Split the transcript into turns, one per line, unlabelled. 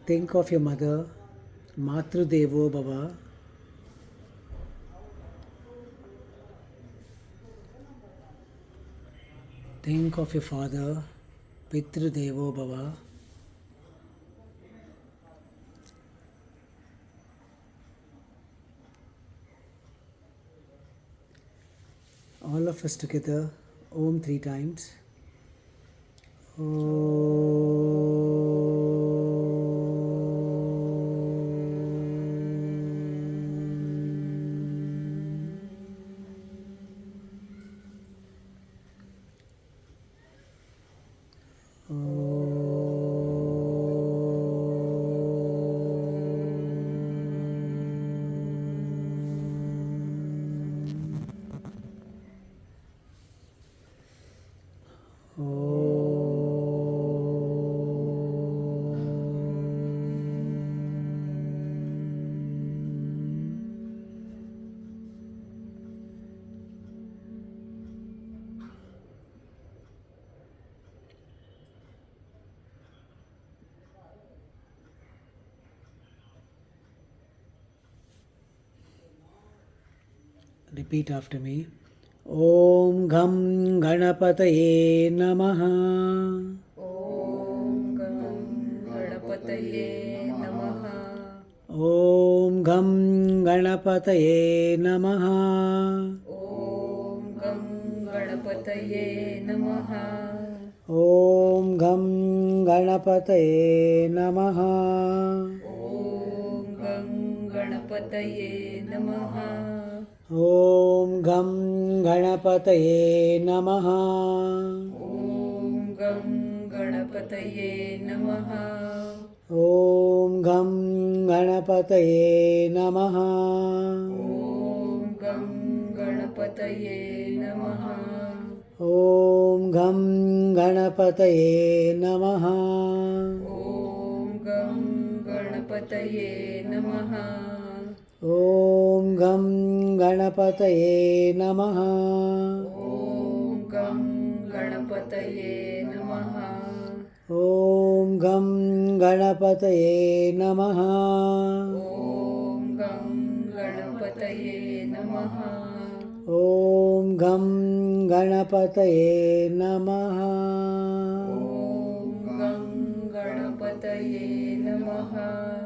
Think of your mother, Matru Devo Bhava. Think of your father, Pitru Devo Bhava. All of us together, Om 3 times. Repeat after me. Om Gham Ganapataye Namaha.
Om Gam Ganapataye Namaha.
Om Gham Ganapataye Namaha.
Om Gam Ganapataye Namaha.
Om Gham Ganapataye Namaha.
Om Gam Ganapataye Namaha.
Om Gham Ganapataye Namaha.
Om Gam Ganapataye Namaha.
Om Gham Ganapataye Namaha.
Om Gam Ganapataye Namaha.
Om Gham Ganapataye Namaha.
Om Gam Ganapataye Namaha.
Om Gham Ganapataye Namaha.
Om Gam Ganapataye Namaha.
Om Gham Ganapataye Namaha.
Om Gam Ganapataye Namaha.
Om Gham Ganapataye Namaha.
Om Gam Ganapataye Namaha.